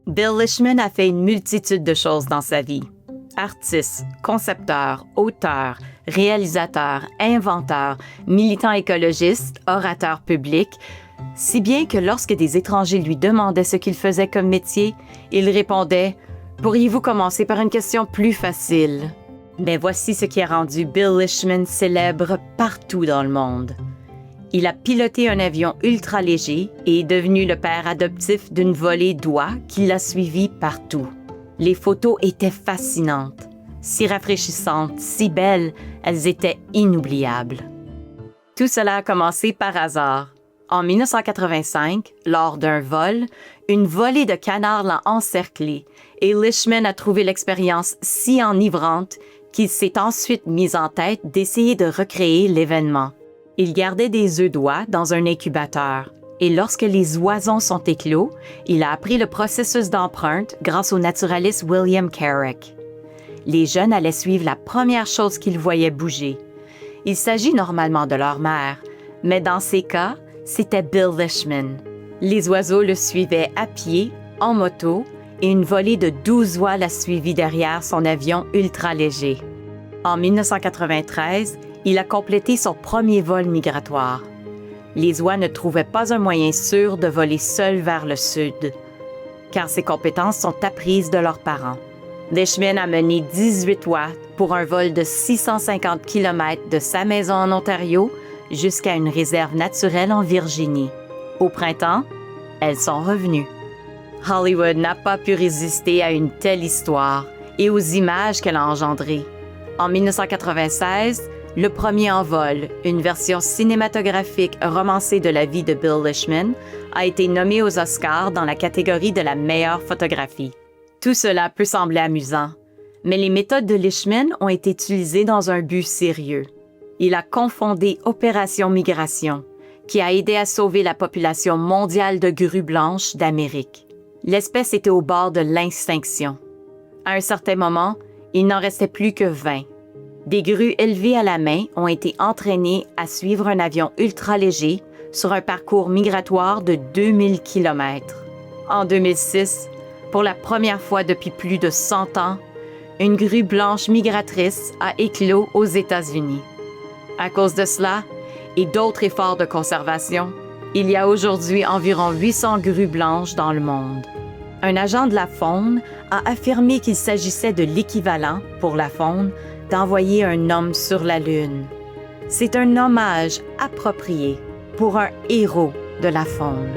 Bill Leishman a fait une multitude de choses dans sa vie. Artiste, concepteur, auteur, réalisateur, inventeur, militant écologiste, orateur public, si bien que lorsque des étrangers lui demandaient ce qu'il faisait comme métier, il répondait « Pourriez-vous commencer par une question plus facile? » Mais voici ce qui a rendu Bill Leishman célèbre partout dans le monde. Il a piloté un avion ultra léger et est devenu le père adoptif d'une volée d'oies qui l'a suivi partout. Les photos étaient fascinantes, si rafraîchissantes, si belles, elles étaient inoubliables. Tout cela a commencé par hasard. En 1985, lors d'un vol, une volée de canards l'a encerclé et Leishman a trouvé l'expérience si enivrante qu'il s'est ensuite mis en tête d'essayer de recréer l'événement. Il gardait des œufs d'oie dans un incubateur et lorsque les oisons sont éclos, il a appris le processus d'empreinte grâce au naturaliste William Carrick. Les jeunes allaient suivre la première chose qu'ils voyaient bouger. Il s'agit normalement de leur mère, mais dans ces cas, c'était Bill Leishman. Les oiseaux le suivaient à pied, en moto, et une volée de 12 oies l'a suivi derrière son avion ultra léger. En 1993, il a complété son premier vol migratoire. Les oies ne trouvaient pas un moyen sûr de voler seules vers le sud, car ses compétences sont apprises de leurs parents. Leishman a mené 18 oies pour un vol de 650 km de sa maison en Ontario jusqu'à une réserve naturelle en Virginie. Au printemps, elles sont revenues. Hollywood n'a pas pu résister à une telle histoire et aux images qu'elle a engendrées. En 1996, le premier en vol, une version cinématographique romancée de la vie de Bill Leishman, a été nommé aux Oscars dans la catégorie de la meilleure photographie. Tout cela peut sembler amusant, mais les méthodes de Leishman ont été utilisées dans un but sérieux. Il a cofondé Opération Migration, qui a aidé à sauver la population mondiale de grues blanches d'Amérique. L'espèce était au bord de l'extinction. À un certain moment, il n'en restait plus que 20. Des grues élevées à la main ont été entraînées à suivre un avion ultra léger sur un parcours migratoire de 2000 km. En 2006, pour la première fois depuis plus de 100 ans, une grue blanche migratrice a éclos aux États-Unis. À cause de cela, et d'autres efforts de conservation, il y a aujourd'hui environ 800 grues blanches dans le monde. Un agent de la faune a affirmé qu'il s'agissait de l'équivalent, pour la faune, d'envoyer un homme sur la Lune. C'est un hommage approprié pour un héros de la faune.